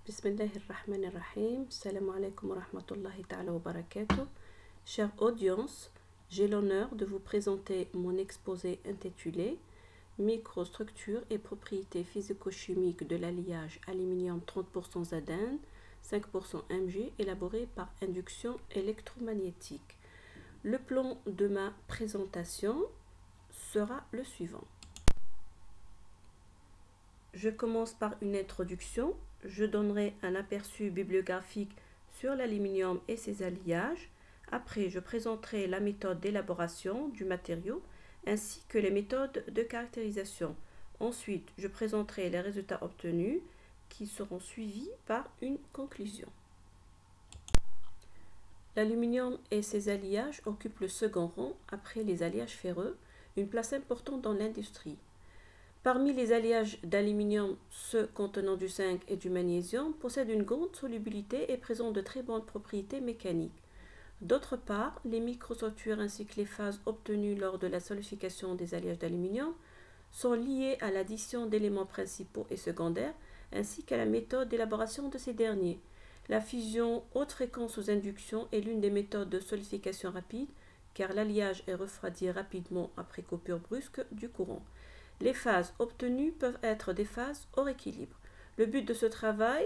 Bismillahirrahmanirrahim. Salam alaikum wa rahmatullahi ta'ala wa barakatuh. Chère audience, j'ai l'honneur de vous présenter mon exposé intitulé Microstructure et propriétés physico-chimiques de l'alliage aluminium 30% Zn, 5% Mg élaboré par induction électromagnétique. Le plan de ma présentation sera le suivant. Je commence par une introduction. Je donnerai un aperçu bibliographique sur l'aluminium et ses alliages. Après, je présenterai la méthode d'élaboration du matériau ainsi que les méthodes de caractérisation. Ensuite, je présenterai les résultats obtenus qui seront suivis par une conclusion. L'aluminium et ses alliages occupent le second rang après les alliages ferreux, une place importante dans l'industrie. Parmi les alliages d'aluminium, ceux contenant du zinc et du magnésium possèdent une grande solubilité et présentent de très bonnes propriétés mécaniques. D'autre part, les microstructures ainsi que les phases obtenues lors de la solidification des alliages d'aluminium sont liées à l'addition d'éléments principaux et secondaires ainsi qu'à la méthode d'élaboration de ces derniers. La fusion haute fréquence sous induction est l'une des méthodes de solidification rapide car l'alliage est refroidi rapidement après coupure brusque du courant. Les phases obtenues peuvent être des phases hors équilibre. Le but de ce travail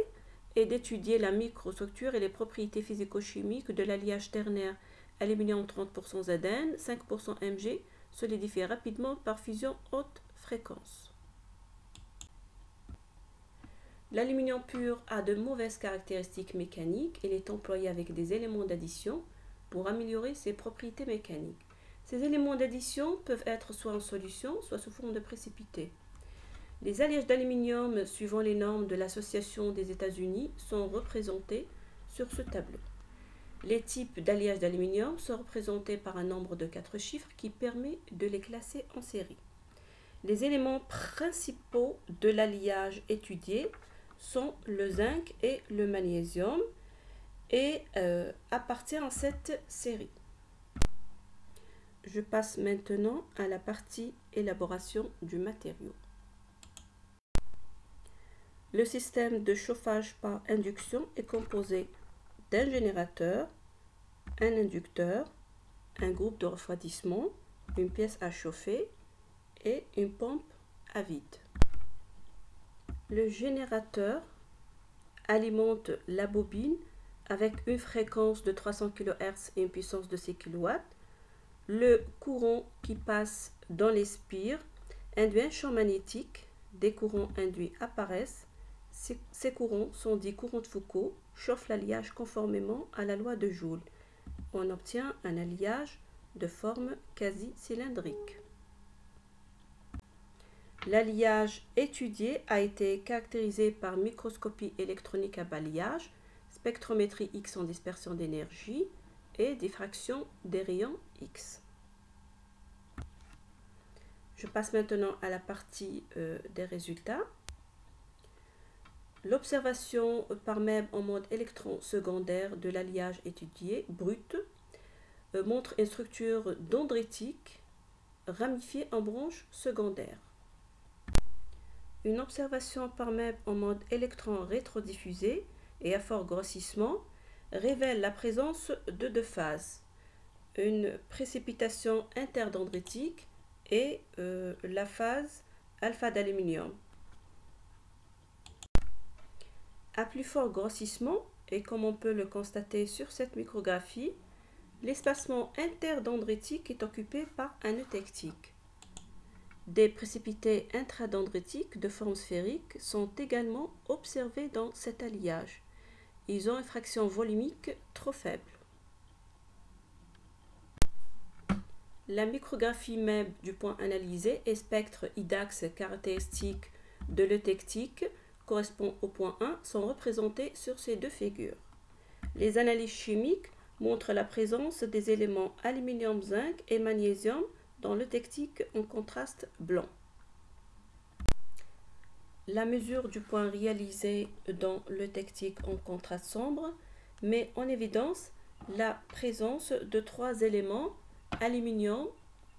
est d'étudier la microstructure et les propriétés physico-chimiques de l'alliage ternaire aluminium 30% Zn, 5% Mg, solidifié rapidement par fusion haute fréquence. L'aluminium pur a de mauvaises caractéristiques mécaniques et il est employé avec des éléments d'addition pour améliorer ses propriétés mécaniques. Ces éléments d'addition peuvent être soit en solution, soit sous forme de précipité. Les alliages d'aluminium, suivant les normes de l'Association des États-Unis, sont représentés sur ce tableau. Les types d'alliages d'aluminium sont représentés par un nombre de 4 chiffres qui permet de les classer en série. Les éléments principaux de l'alliage étudié sont le zinc et le magnésium et appartiennent à cette série. Je passe maintenant à la partie élaboration du matériau. Le système de chauffage par induction est composé d'un générateur, un inducteur, un groupe de refroidissement, une pièce à chauffer et une pompe à vide. Le générateur alimente la bobine avec une fréquence de 300 kHz et une puissance de 6 kW. Le courant qui passe dans les spires induit un champ magnétique. Des courants induits apparaissent. Ces courants sont dits courants de Foucault, chauffent l'alliage conformément à la loi de Joule. On obtient un alliage de forme quasi cylindrique. L'alliage étudié a été caractérisé par microscopie électronique à balayage, spectrométrie X en dispersion d'énergie et diffraction des rayons X. Je passe maintenant à la partie des résultats. L'observation par MEB en mode électron secondaire de l'alliage étudié brut montre une structure dendritique ramifiée en branches secondaires. Une observation par MEB en mode électron rétrodiffusé et à fort grossissement révèle la présence de deux phases, une précipitation interdendritique et la phase alpha d'aluminium. À plus fort grossissement, et comme on peut le constater sur cette micrographie, l'espacement interdendritique est occupé par un eutectique. Des précipités intradendritiques de forme sphérique sont également observés dans cet alliage. Ils ont une fraction volumique trop faible. La micrographie MEB du point analysé et spectre IDAX caractéristique de l'eutectique correspond au point 1 sont représentés sur ces deux figures. Les analyses chimiques montrent la présence des éléments aluminium, zinc et magnésium dans l'eutectique en contraste blanc. La mesure du point réalisé dans l'eutectique en contraste sombre met en évidence la présence de 3 éléments aluminium,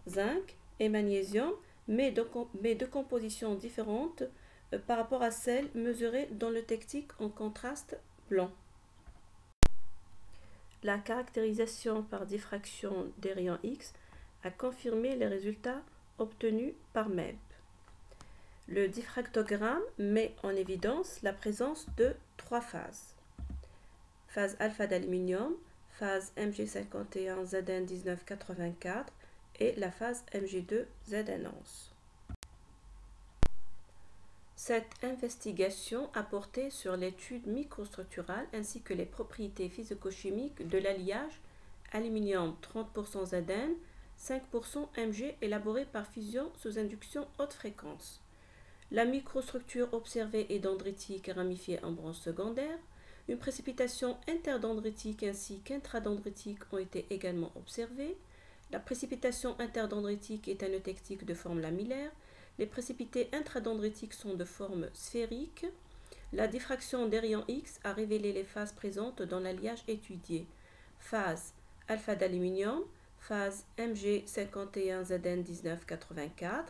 zinc et magnésium, mais de compositions différentes par rapport à celle mesurée dans le technique en contraste blanc. La caractérisation par diffraction des rayons X a confirmé les résultats obtenus par MEB. Le diffractogramme met en évidence la présence de 3 phases. Phase alpha d'aluminium, phase Mg51Zn1984 et la phase Mg2Zn11. Cette investigation a porté sur l'étude microstructurale ainsi que les propriétés physico-chimiques de l'alliage aluminium 30% Zn, 5% Mg élaboré par fusion sous induction haute fréquence. La microstructure observée est dendritique ramifiée en branches secondaires. Une précipitation interdendritique ainsi qu'intradendritique ont été également observées. La précipitation interdendritique est un eutectique de forme lamillaire. Les précipités intradendritiques sont de forme sphérique. La diffraction des rayons X a révélé les phases présentes dans l'alliage étudié. Phase alpha d'aluminium, phase Mg51Zn1984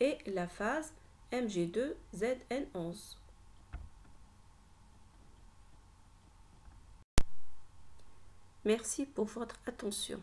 et la phase Mg2Zn11. Merci pour votre attention.